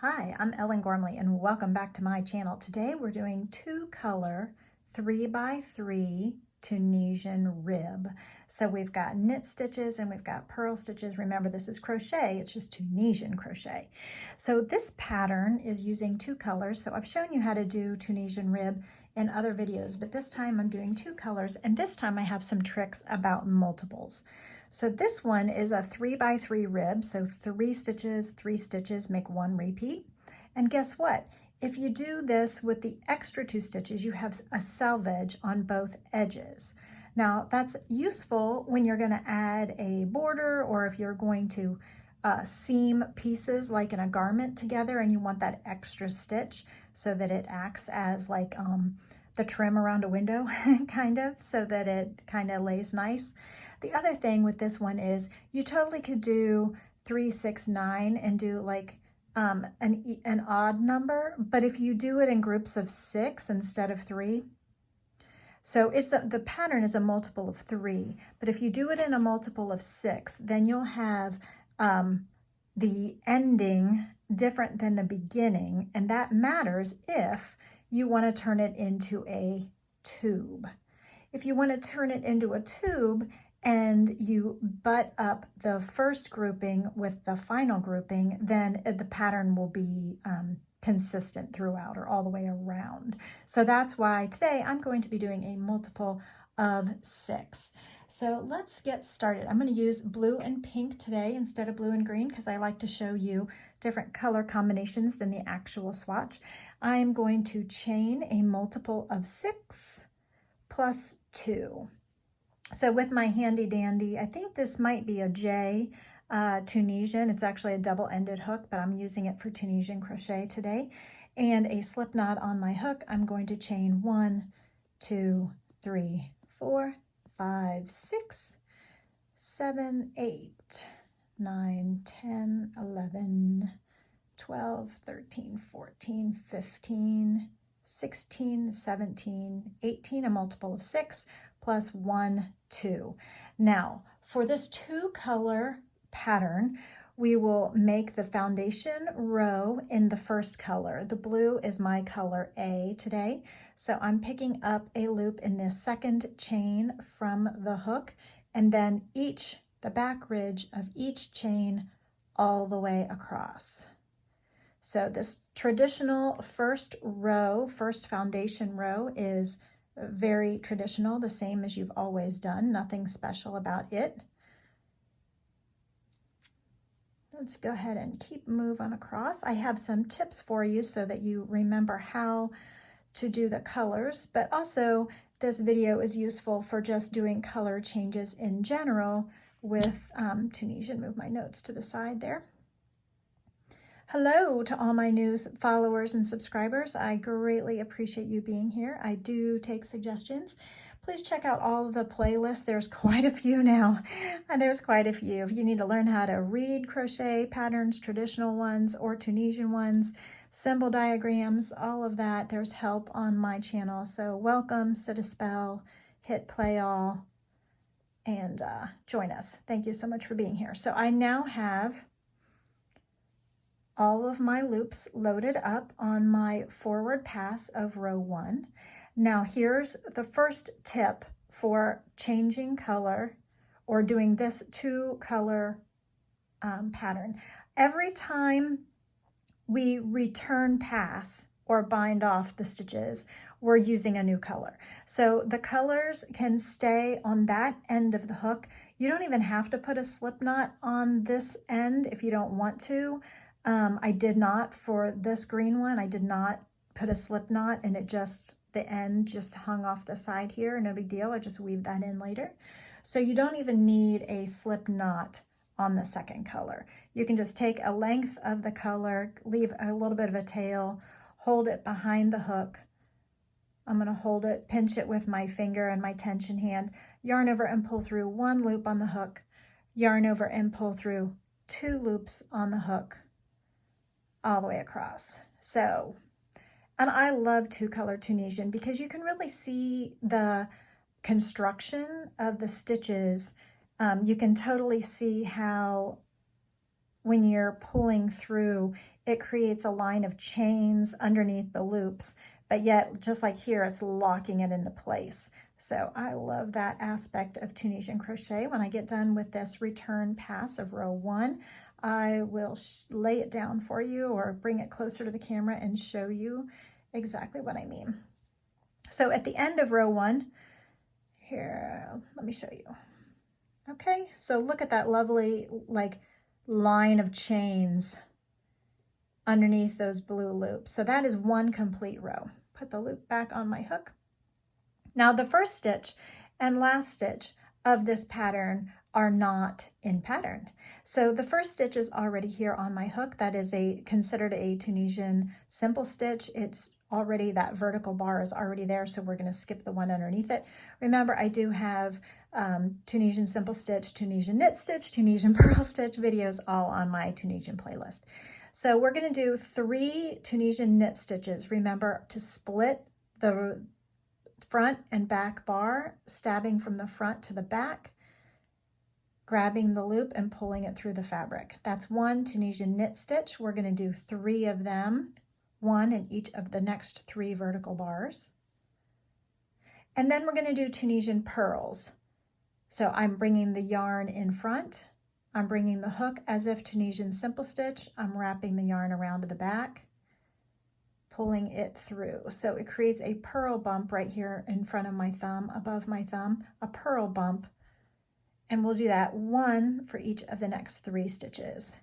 Hi, I'm Ellen Gormley and welcome back to my channel. Today we're doing 2-color 3x3 Tunisian rib. So we've got knit stitches and we've got purl stitches. Remember, this is crochet, it's just Tunisian crochet. So this pattern is using 2 colors. So I've shown you how to do Tunisian rib in other videos, but this time I'm doing 2 colors, and this time I have some tricks about multiples. So this one is a 3x3 rib, so 3 stitches make 1 repeat. And guess what? If you do this with the extra 2 stitches, you have a selvage on both edges. Now that's useful when you're going to add a border, or if you're going to seam pieces like in a garment together and you want that extra stitch so that it acts as like the trim around a window kind of, so that it kind of lays nice. The other thing with this one is you totally could do 3, 6, 9 and do like an odd number, but if you do it in groups of 6 instead of 3, so the pattern is a multiple of 3, but if you do it in a multiple of 6, then you'll have the ending different than the beginning, and that matters if you want to turn it into a tube. If you want to turn it into a tube and you butt up the first grouping with the final grouping, then the pattern will be consistent throughout or all the way around. So that's why today I'm going to be doing a multiple of 6. So let's get started. I'm going to use blue and pink today instead of blue and green because I like to show you different color combinations than the actual swatch. I'm going to chain a multiple of 6 plus 2. So with my handy dandy, I think this might be a J Tunisian. It's actually a double-ended hook, but I'm using it for Tunisian crochet today. And a slip knot on my hook. I'm going to chain 1, 2, 3, 4, 5, 6, 7, 8, 9, 10, 11, 12, 13, 14, 15, 16, 17, 18, a multiple of 6, plus 1, 2. Now, for this 2-color pattern, we will make the foundation row in the first color. The blue is my color A today, so I'm picking up a loop in the second chain from the hook, and then the back ridge of each chain all the way across. So this traditional first foundation row is very traditional, the same as you've always done, nothing special about it. Let's go ahead and keep moving across. I have some tips for you so that you remember how to do the colors, but also this video is useful for just doing color changes in general with Tunisian. Move my notes to the side there. Hello to all my new followers and subscribers. I greatly appreciate you being here. I do take suggestions. Please check out all of the playlists. There's quite a few now. There's quite a few. If you need to learn how to read crochet patterns, traditional ones or Tunisian ones, symbol diagrams, all of that, there's help on my channel. So welcome, sit a spell, hit play all, and join us. Thank you so much for being here. So I now have all of my loops loaded up on my forward pass of row 1. Now here's the first tip for changing color or doing this 2-color pattern. Every time we return pass or bind off the stitches, we're using a new color. So the colors can stay on that end of the hook. You don't even have to put a slip knot on this end if you don't want to. I did not for this green one. I did not put a slip knot, and the end just hung off the side here. No big deal. I just weave that in later. So you don't even need a slip knot on the second color. You can just take a length of the color, leave a little bit of a tail, hold it behind the hook. I'm going to hold it, pinch it with my finger and my tension hand, yarn over and pull through 1 loop on the hook, yarn over and pull through 2 loops on the hook, all the way across. So, and I love 2-color Tunisian because you can really see the construction of the stitches. You can totally see how when you're pulling through, it creates a line of chains underneath the loops, but yet just like here, it's locking it into place. So I love that aspect of Tunisian crochet. When I get done with this return pass of row 1, I will lay it down for you or bring it closer to the camera and show you exactly what I mean. So at the end of row 1, here, let me show you. Okay, so look at that lovely like line of chains underneath those blue loops. So that is one complete row. Put the loop back on my hook. Now the first stitch and last stitch of this pattern are not in pattern. So the first stitch is already here on my hook. That is considered a Tunisian simple stitch. It's already, that vertical bar is already there, so we're going to skip the one underneath it. Remember, I do have Tunisian simple stitch, Tunisian knit stitch, Tunisian purl stitch videos all on my Tunisian playlist. So we're going to do 3 Tunisian knit stitches. Remember to split the front and back bar, stabbing from the front to the back, grabbing the loop and pulling it through the fabric. That's 1 Tunisian knit stitch. We're going to do 3 of them, 1 in each of the next 3 vertical bars. And then we're going to do Tunisian purls. So I'm bringing the yarn in front, I'm bringing the hook as if Tunisian simple stitch, I'm wrapping the yarn around to the back, pulling it through. So it creates a purl bump right here in front of my thumb, above my thumb, a purl bump. And we'll do that 1 for each of the next 3 stitches.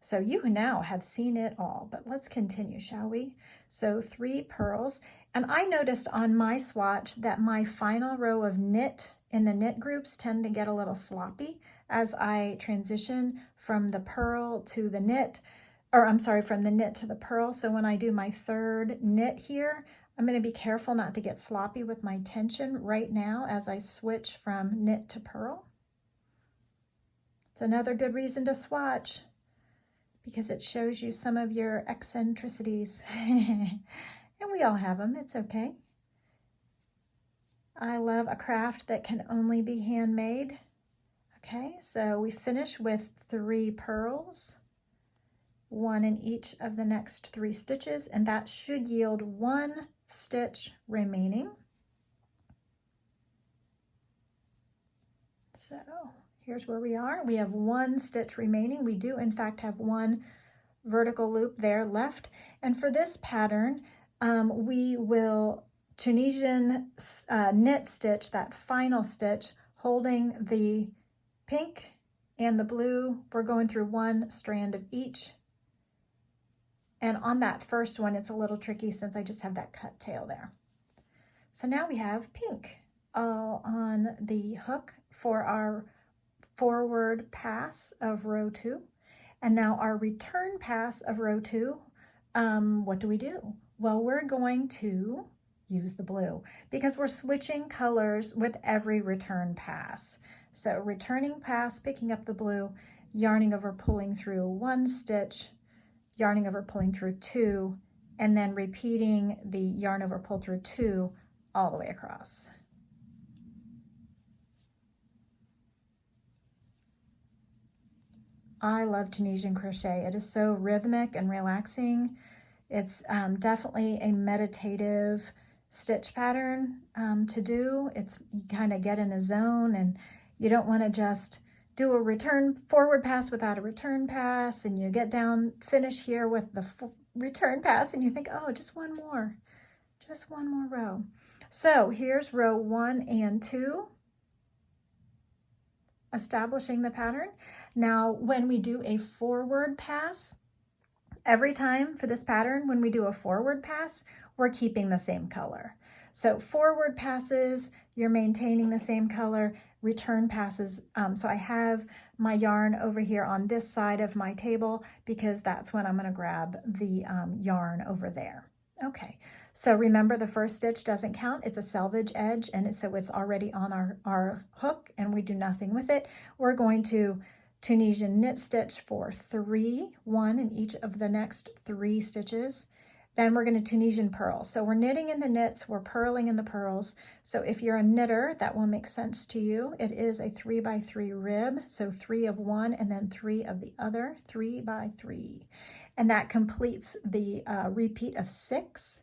So you now have seen it all, but let's continue, shall we? So 3 purls, and I noticed on my swatch that my final row of knit in the knit groups tend to get a little sloppy as I transition from the purl to the knit, or I'm sorry, from the knit to the purl. So when I do my 3rd knit here, I'm going to be careful not to get sloppy with my tension right now as I switch from knit to purl. It's another good reason to swatch, because it shows you some of your eccentricities. And we all have them, it's okay. I love a craft that can only be handmade. Okay, so we finish with 3 purls, 1 in each of the next 3 stitches, and that should yield 1 stitch remaining. So here's where we are. We have 1 stitch remaining. We do in fact have 1 vertical loop there left. And for this pattern, we will Tunisian knit stitch that final stitch, holding the pink and the blue. We're going through 1 strand of each. And on that first one, it's a little tricky since I just have that cut tail there. So now we have pink all on the hook for our forward pass of row 2. And now our return pass of row 2, what do? Well, we're going to use the blue because we're switching colors with every return pass. So returning pass, picking up the blue, yarning over, pulling through 1 stitch, yarning over, pulling through 2, and then repeating the yarn over, pull through 2 all the way across. I love Tunisian crochet. It is so rhythmic and relaxing. It's definitely a meditative stitch pattern to do. It's, you kind of get in a zone, and you don't want to just do a return forward pass without a return pass, and you get down, finish here with the return pass, and you think, oh, just one more row. So here's row 1 and 2, establishing the pattern. Now, when we do a forward pass, every time for this pattern, when we do a forward pass, we're keeping the same color. So forward passes, you're maintaining the same color. Return passes, so I have my yarn over here on this side of my table because that's when I'm going to grab the yarn over there. Okay, so remember the first stitch doesn't count. It's a selvage edge, and so it's already on our hook, and we do nothing with it. We're going to Tunisian knit stitch for 3, 1 in each of the next 3 stitches. Then we're going to Tunisian purl. So we're knitting in the knits, we're purling in the purls. So if you're a knitter, that will make sense to you. It is a 3x3 rib, so 3 of one and then 3 of the other, 3x3. And that completes the repeat of 6,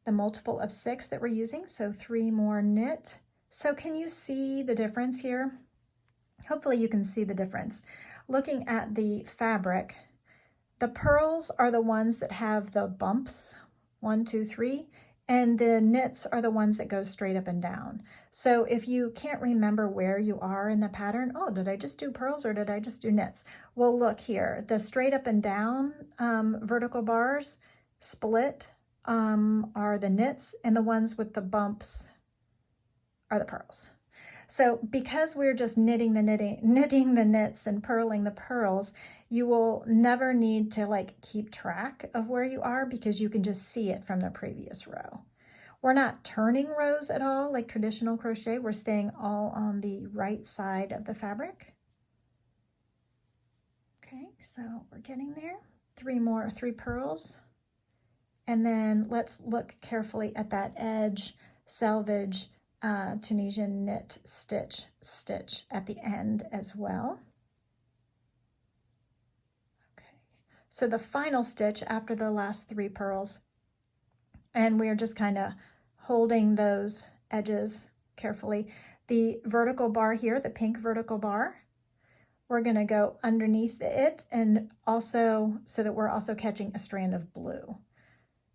the multiple of 6 that we're using. So 3 more knit. So can you see the difference here? Hopefully you can see the difference. Looking at the fabric, the purls are the ones that have the bumps, 1, 2, 3, and the knits are the ones that go straight up and down. So if you can't remember where you are in the pattern, oh, did I just do purls or did I just do knits? Well, look here, the straight up and down vertical bars split are the knits, and the ones with the bumps are the purls. So because we're just knitting the knits and purling the purls, you will never need to like keep track of where you are because you can just see it from the previous row. We're not turning rows at all like traditional crochet. We're staying all on the right side of the fabric. Okay, so we're getting there. 3 purls. And then let's look carefully at that edge, selvage, Tunisian knit stitch at the end as well. Okay, so the final stitch after the last 3 purls, and we're just kind of holding those edges carefully. The vertical bar here, the pink vertical bar, we're going to go underneath it, and also so that we're also catching a strand of blue.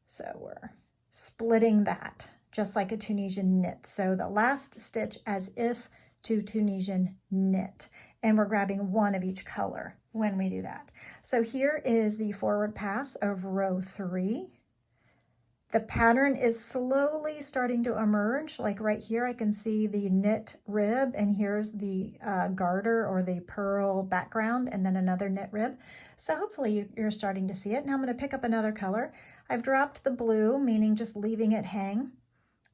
So we're splitting that just like a Tunisian knit. So the last stitch as if to Tunisian knit. And we're grabbing 1 of each color when we do that. So here is the forward pass of row 3. The pattern is slowly starting to emerge. Like right here, I can see the knit rib, and here's the garter or the purl background, and then another knit rib. So hopefully you're starting to see it. Now I'm going to pick up another color. I've dropped the blue, meaning just leaving it hang.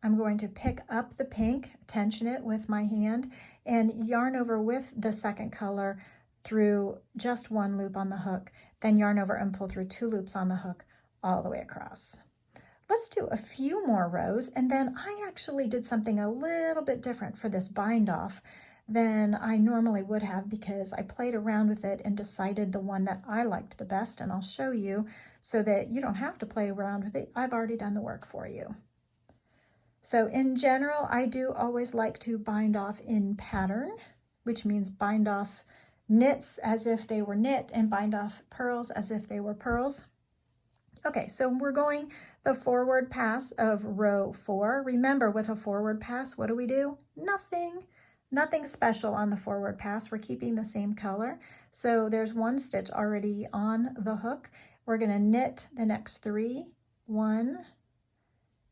I'm going to pick up the pink, tension it with my hand, and yarn over with the second color through just 1 loop on the hook, then yarn over and pull through 2 loops on the hook all the way across. Let's do a few more rows, and then I actually did something a little bit different for this bind off than I normally would have because I played around with it and decided the one that I liked the best, and I'll show you so that you don't have to play around with it. I've already done the work for you. So in general, I do always like to bind off in pattern, which means bind off knits as if they were knit and bind off purls as if they were purls. Okay, so we're going the forward pass of row 4. Remember, with a forward pass, what do? Nothing special on the forward pass. We're keeping the same color. So there's 1 stitch already on the hook. We're going to knit the next 3. 1,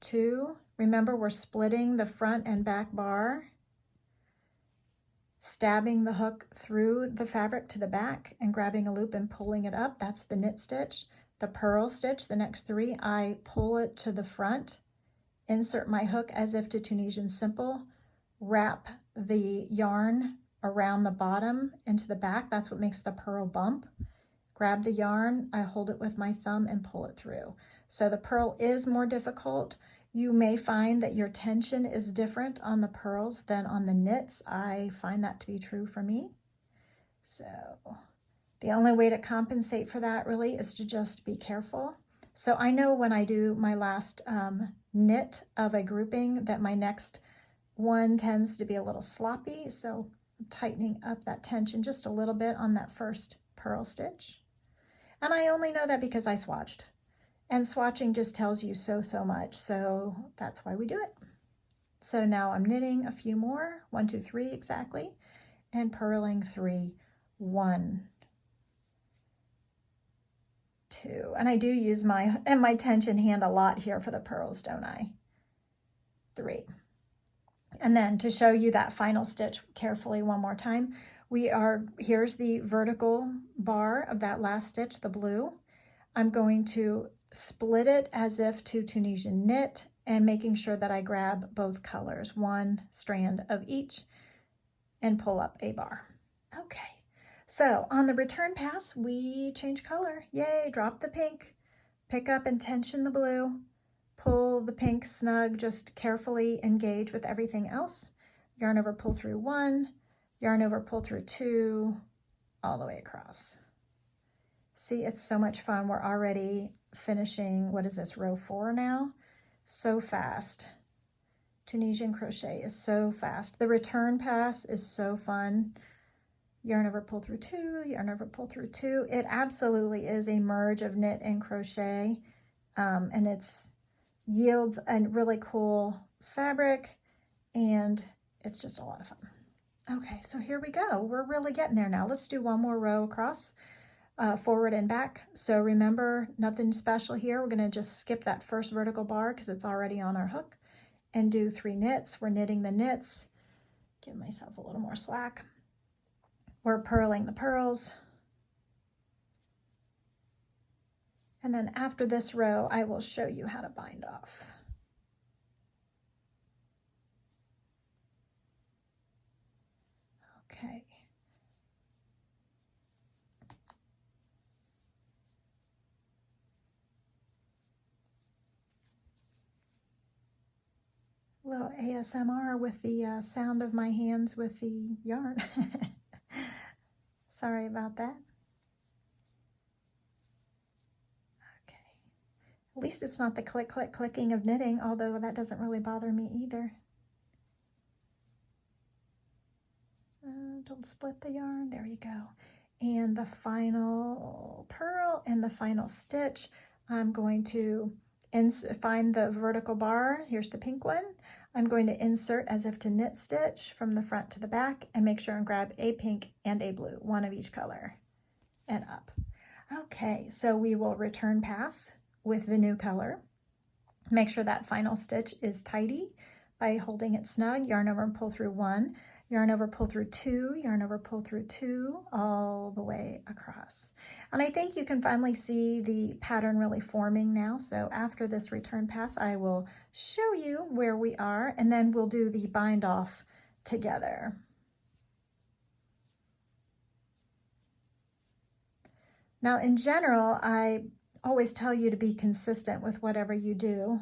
2. Remember, we're splitting the front and back bar, stabbing the hook through the fabric to the back and grabbing a loop and pulling it up. That's the knit stitch. The purl stitch, the next 3, I pull it to the front, insert my hook as if to Tunisian simple, wrap the yarn around the bottom into the back. That's what makes the purl bump. Grab the yarn, I hold it with my thumb and pull it through. So the purl is more difficult. You may find that your tension is different on the purls than on the knits. I find that to be true for me. So the only way to compensate for that really is to just be careful. So I know when I do my last knit of a grouping that my next one tends to be a little sloppy. So I'm tightening up that tension just a little bit on that first purl stitch. And I only know that because I swatched. And swatching just tells you so much. So that's why we do it. So now I'm knitting a few more, 1, 2, 3 exactly, and purling 3, 1, 2. And I do use my tension hand a lot here for the purls, don't I? 3. And then to show you that final stitch carefully one more time, here's the vertical bar of that last stitch, the blue. I'm going to split it as if to Tunisian knit and making sure that I grab both colors, 1 strand of each, and pull up a bar. Okay, so on the return pass, we change color. Yay, drop the pink, pick up and tension the blue, pull the pink snug, just carefully engage with everything else, yarn over, pull through 1, yarn over, pull through 2, all the way across. See, it's so much fun. We're already finishing, what is this, row 4 now? So fast. Tunisian crochet is so fast. The return pass is so fun. Yarn over, pull through 2, yarn over, pull through 2. It absolutely is a merge of knit and crochet, and it's yields a really cool fabric, and it's just a lot of fun. Okay, so here we go. We're really getting there now. Let's do one more row across, forward and back. So remember, nothing special here. We're gonna just skip that first vertical bar because it's already on our hook, and do 3 knits. We're knitting the knits. Give myself a little more slack. We're purling the pearls. And then after this row, I will show you how to bind off. Okay. A little ASMR with the sound of my hands with the yarn. Sorry about that. Okay. At least it's not the click, click, clicking of knitting, although that doesn't really bother me either. Don't split the yarn. There you go. And the final purl and the final stitch, I'm going to find the vertical bar. Here's the pink one. I'm going to insert as if to knit stitch from the front to the back and make sure and grab a pink and a blue, one of each color, and up. Okay, so we will return pass with the new color. Make sure that final stitch is tidy by holding it snug, yarn over and pull through 1, yarn over, pull through 2, yarn over, pull through 2, all the way across. And I think you can finally see the pattern really forming now. So after this return pass, I will show you where we are, and then we'll do the bind off together. Now, in general, I always tell you to be consistent with whatever you do.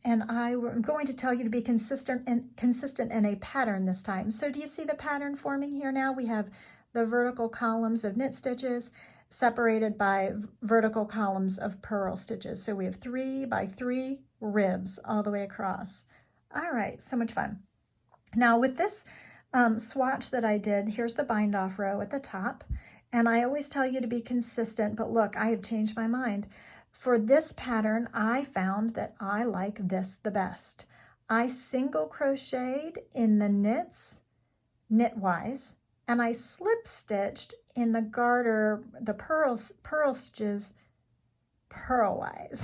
And I'm going to tell you to be consistent in a pattern this time. So do you see the pattern forming here now? We have the vertical columns of knit stitches separated by vertical columns of purl stitches. So we have 3 by 3 ribs all the way across. All right, so much fun. Now with this swatch that I did, here's the bind off row at the top. And I always tell you to be consistent, but look, I have changed my mind. For this pattern, I found that I like this the best. I single crocheted in the knits, knitwise, and I slip stitched in the garter, the purl stitches, purlwise.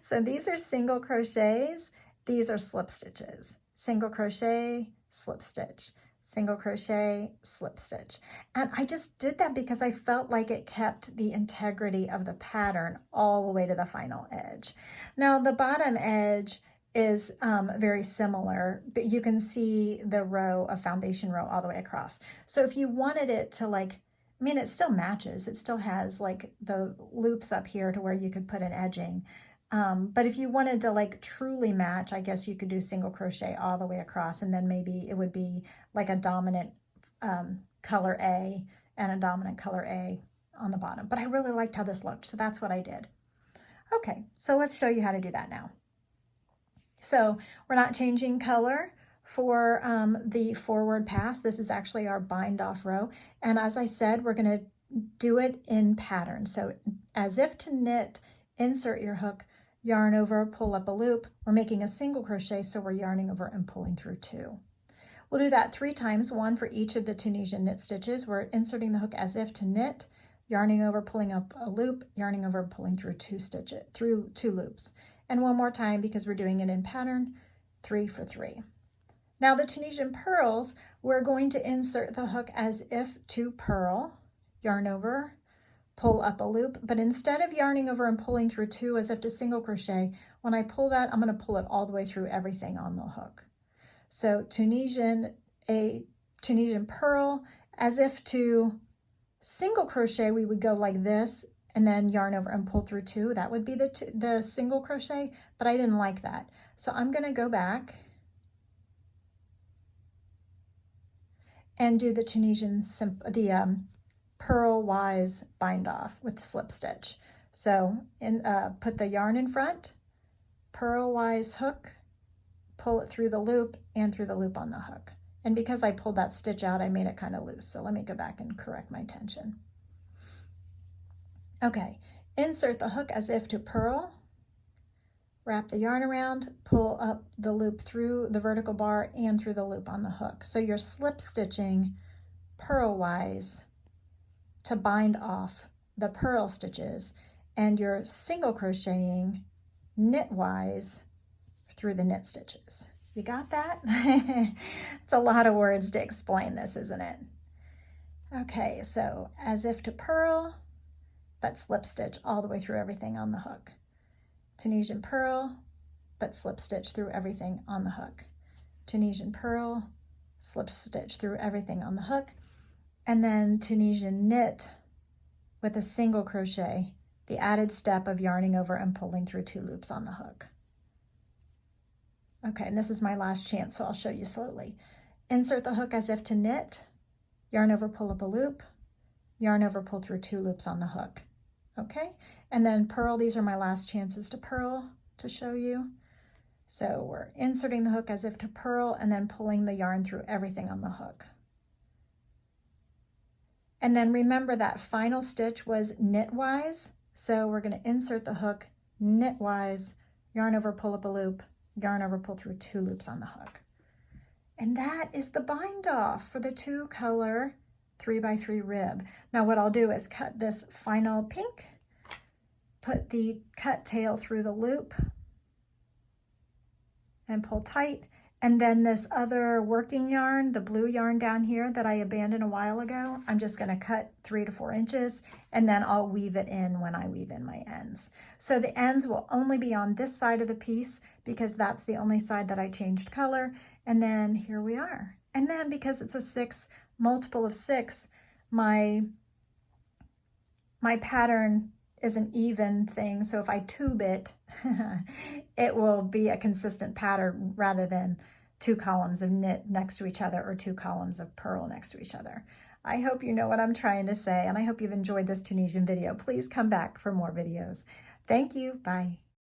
So these are single crochets, these are slip stitches. Single crochet, slip stitch. Single crochet, slip stitch. And I just did that because I felt like it kept the integrity of the pattern all the way to the final edge. Now the bottom edge is very similar, but you can see the row of foundation row all the way across. So if you wanted it to like, I mean, it still matches. It still has like the loops up here to where you could put an edging. But if you wanted to like truly match, I guess you could do single crochet all the way across, and then maybe it would be like a dominant color A and a dominant color A on the bottom. But I really liked how this looked, so that's what I did. Okay, so let's show you how to do that now. So we're not changing color for the forward pass. This is actually our bind off row. And as I said, we're gonna do it in pattern. So as if to knit, insert your hook, yarn over, pull up a loop. We're making a single crochet, so we're yarning over and pulling through 2. We'll do that 3 times, 1 for each of the Tunisian knit stitches. We're inserting the hook as if to knit, yarning over, pulling up a loop, yarning over, pulling through 2 loops. And 1 more time because we're doing it in pattern, 3 for 3. Now the Tunisian purls, we're going to insert the hook as if to purl, yarn over, pull up a loop, but instead of yarning over and pulling through 2 as if to single crochet, when I pull that, I'm going to pull it all the way through everything on the hook. So Tunisian purl, as if to single crochet, we would go like this and then yarn over and pull through 2. That would be the single crochet, but I didn't like that. So I'm going to go back and do the Tunisian, purlwise bind off with slip stitch. So put the yarn in front, purlwise hook, pull it through the loop and through the loop on the hook. And because I pulled that stitch out, I made it kind of loose. So let me go back and correct my tension. Okay, insert the hook as if to purl, wrap the yarn around, pull up the loop through the vertical bar and through the loop on the hook. So you're slip stitching purlwise to bind off the purl stitches, and you're single crocheting knitwise through the knit stitches. You got that? It's a lot of words to explain this, isn't it? Okay, so as if to purl, but slip stitch all the way through everything on the hook. Tunisian purl, but slip stitch through everything on the hook. Tunisian purl, slip stitch through everything on the hook, and then Tunisian knit with a single crochet, the added step of yarning over and pulling through 2 loops on the hook. Okay, and this is my last chance, so I'll show you slowly. Insert the hook as if to knit, yarn over, pull up a loop, yarn over, pull through 2 loops on the hook. Okay, and then purl. These are my last chances to purl to show you. So we're inserting the hook as if to purl and then pulling the yarn through everything on the hook. And then remember that final stitch was knitwise. So we're going to insert the hook knitwise, yarn over, pull up a loop, yarn over, pull through 2 loops on the hook. And that is the bind off for the 2 color 3x3 rib. Now what I'll do is cut this final pink, put the cut tail through the loop and pull tight, and then this other working yarn, the blue yarn down here that I abandoned a while ago, I'm just going to cut 3 to 4 inches, and then I'll weave it in when I weave in my ends. So the ends will only be on this side of the piece because that's the only side that I changed color, and then here we are. And then because it's a 6 multiple of 6, my pattern is an even thing, so if I tube it, it will be a consistent pattern rather than 2 columns of knit next to each other or 2 columns of purl next to each other. I hope you know what I'm trying to say, and I hope you've enjoyed this Tunisian video. Please come back for more videos. Thank you. Bye.